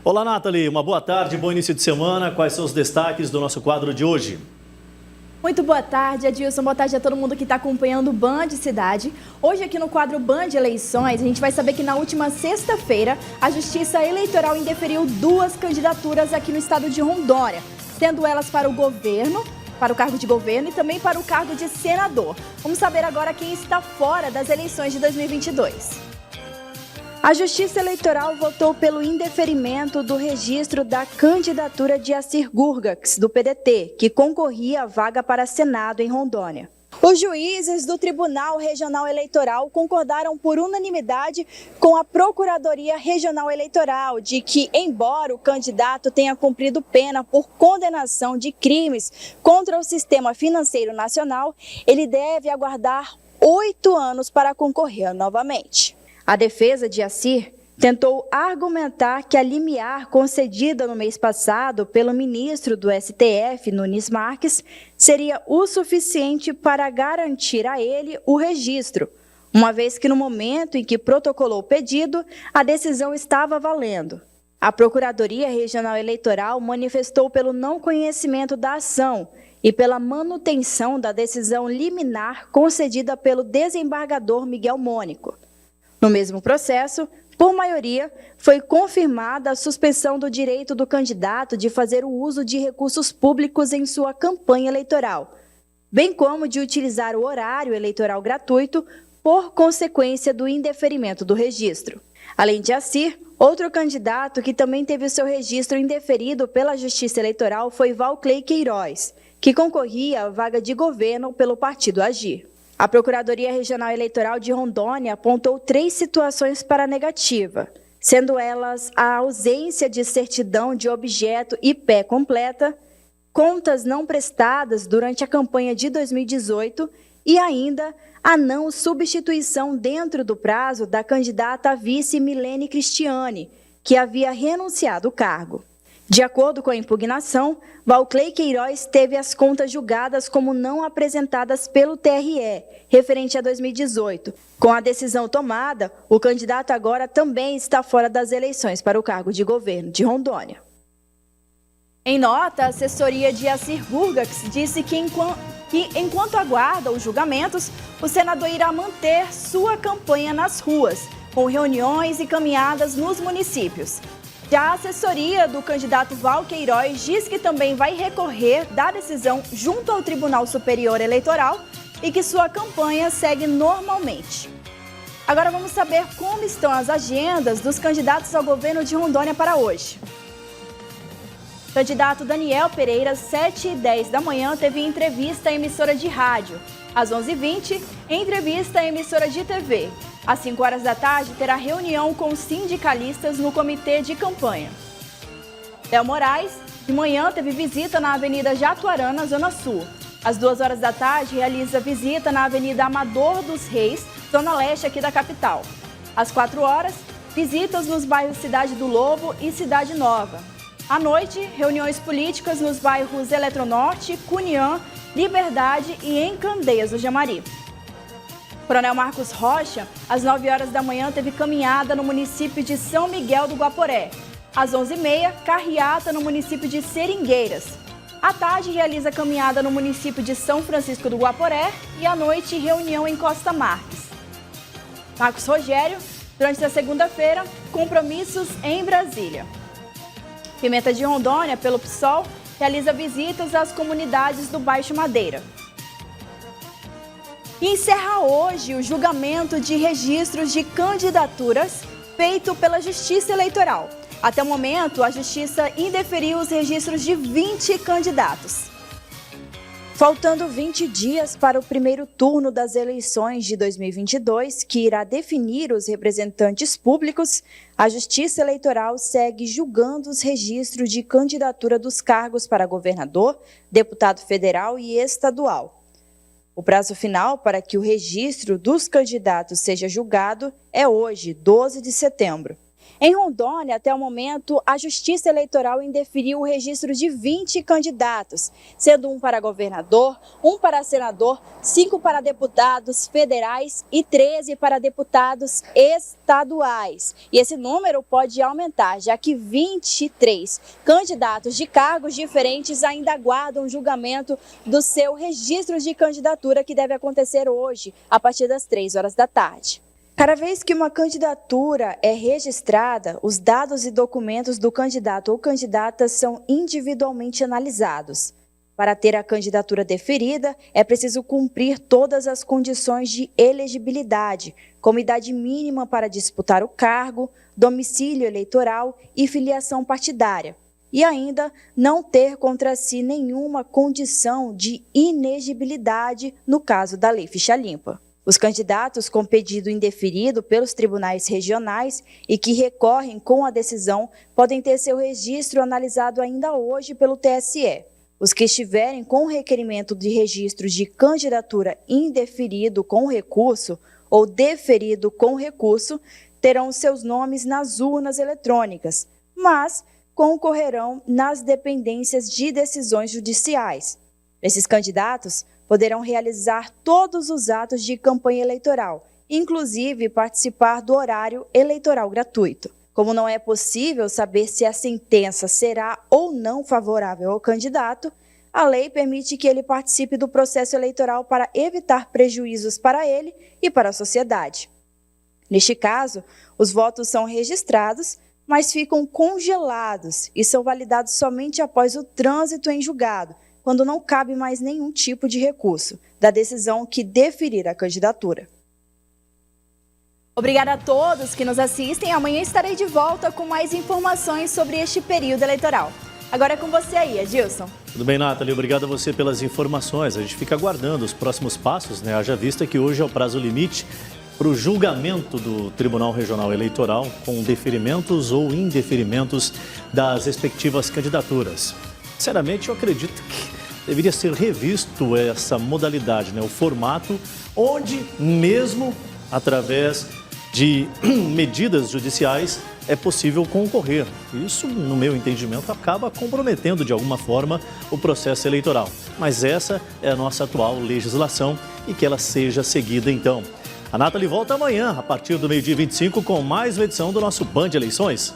Olá, Nathalie. Uma boa tarde, bom início de semana. Quais são os destaques do nosso quadro de hoje? Muito boa tarde, Adilson. Boa tarde a todo mundo que está acompanhando o Band Cidade. Hoje aqui no quadro Band Eleições, a gente vai saber que na última sexta-feira, a Justiça Eleitoral indeferiu 2 candidaturas aqui no estado de Rondônia, sendo elas para o governo, para o cargo de governo e também para o cargo de senador. Vamos saber agora quem está fora das eleições de 2022. A Justiça Eleitoral votou pelo indeferimento do registro da candidatura de Assir Gurgax, do PDT, que concorria à vaga para Senado em Rondônia. Os juízes do Tribunal Regional Eleitoral concordaram por unanimidade com a Procuradoria Regional Eleitoral de que, embora o candidato tenha cumprido pena por condenação de crimes contra o sistema financeiro nacional, ele deve aguardar 8 anos para concorrer novamente. A defesa de Assir tentou argumentar que a limiar concedida no mês passado pelo ministro do STF, Nunes Marques, seria o suficiente para garantir a ele o registro, uma vez que no momento em que protocolou o pedido, a decisão estava valendo. A Procuradoria Regional Eleitoral manifestou pelo não conhecimento da ação e pela manutenção da decisão liminar concedida pelo desembargador Miguel Mônico. No mesmo processo, por maioria, foi confirmada a suspensão do direito do candidato de fazer o uso de recursos públicos em sua campanha eleitoral, bem como de utilizar o horário eleitoral gratuito por consequência do indeferimento do registro. Além de Assir, outro candidato que também teve o seu registro indeferido pela Justiça Eleitoral foi Valclei Queiroz, que concorria à vaga de governo pelo partido Agir. A Procuradoria Regional Eleitoral de Rondônia apontou 3 situações para a negativa, sendo elas a ausência de certidão de objeto e pé completa, contas não prestadas durante a campanha de 2018 e ainda a não substituição dentro do prazo da candidata a vice Milene Cristiane, que havia renunciado ao cargo. De acordo com a impugnação, Valclei Queiroz teve as contas julgadas como não apresentadas pelo TRE, referente a 2018. Com a decisão tomada, o candidato agora também está fora das eleições para o cargo de governo de Rondônia. Em nota, a assessoria de Assir Gurgax disse que enquanto aguarda os julgamentos, o senador irá manter sua campanha nas ruas, com reuniões e caminhadas nos municípios. Já a assessoria do candidato Val Queiroz diz que também vai recorrer da decisão junto ao Tribunal Superior Eleitoral e que sua campanha segue normalmente. Agora vamos saber como estão as agendas dos candidatos ao governo de Rondônia para hoje. O candidato Daniel Pereira, às 7h10 da manhã, teve entrevista à emissora de rádio. Às 11h20, entrevista à emissora de TV. Às 5 horas da tarde, terá reunião com sindicalistas no comitê de campanha. Léo Moraes, de manhã, teve visita na Avenida Jatuarana, Zona Sul. Às 2 horas da tarde, realiza visita na Avenida Amador dos Reis, Zona Leste aqui da capital. Às 4 horas, visitas nos bairros Cidade do Lobo e Cidade Nova. À noite, reuniões políticas nos bairros Eletronorte, Cuniã, Liberdade e em Candeias do Jamari. Coronel Marcos Rocha, às 9 horas da manhã, teve caminhada no município de São Miguel do Guaporé. Às 11h30, carreata no município de Seringueiras. À tarde, realiza caminhada no município de São Francisco do Guaporé e à noite, reunião em Costa Marques. Marcos Rogério, durante a segunda-feira, compromissos em Brasília. Pimenta de Rondônia, pelo PSOL, realiza visitas às comunidades do Baixo Madeira. E encerra hoje o julgamento de registros de candidaturas feito pela Justiça Eleitoral. Até o momento, a Justiça indeferiu os registros de 20 candidatos. Faltando 20 dias para o primeiro turno das eleições de 2022, que irá definir os representantes públicos, a Justiça Eleitoral segue julgando os registros de candidatura dos cargos para governador, deputado federal e estadual. O prazo final para que o registro dos candidatos seja julgado é hoje, 12 de setembro. Em Rondônia, até o momento, a Justiça Eleitoral indeferiu o registro de 20 candidatos, sendo um para governador, um para senador, 5 para deputados federais e 13 para deputados estaduais. E esse número pode aumentar, já que 23 candidatos de cargos diferentes ainda aguardam julgamento do seu registro de candidatura, que deve acontecer hoje, a partir das 3 horas da tarde. Cada vez que uma candidatura é registrada, os dados e documentos do candidato ou candidata são individualmente analisados. Para ter a candidatura deferida, é preciso cumprir todas as condições de elegibilidade, como idade mínima para disputar o cargo, domicílio eleitoral e filiação partidária. E ainda não ter contra si nenhuma condição de inegibilidade no caso da Lei Ficha Limpa. Os candidatos com pedido indeferido pelos tribunais regionais e que recorrem com a decisão podem ter seu registro analisado ainda hoje pelo TSE. Os que estiverem com requerimento de registro de candidatura indeferido com recurso ou deferido com recurso terão seus nomes nas urnas eletrônicas, mas concorrerão nas dependências de decisões judiciais. Esses candidatos poderão realizar todos os atos de campanha eleitoral, inclusive participar do horário eleitoral gratuito. Como não é possível saber se a sentença será ou não favorável ao candidato, a lei permite que ele participe do processo eleitoral para evitar prejuízos para ele e para a sociedade. Neste caso, os votos são registrados, mas ficam congelados e são validados somente após o trânsito em julgado, quando não cabe mais nenhum tipo de recurso da decisão que deferir a candidatura. Obrigada a todos que nos assistem. Amanhã estarei de volta com mais informações sobre este período eleitoral. Agora é com você aí, Edilson. Tudo bem, Nathalie? Obrigado a você pelas informações. A gente fica aguardando os próximos passos, né? Haja vista que hoje é o prazo limite para o julgamento do Tribunal Regional Eleitoral com deferimentos ou indeferimentos das respectivas candidaturas. Sinceramente, eu acredito que deveria ser revisto essa modalidade, né? O formato onde, mesmo através de medidas judiciais, é possível concorrer. Isso, no meu entendimento, acaba comprometendo de alguma forma o processo eleitoral. Mas essa é a nossa atual legislação e que ela seja seguida então. A Nathalie volta amanhã, a partir do 12h25, com mais uma edição do nosso Band Eleições.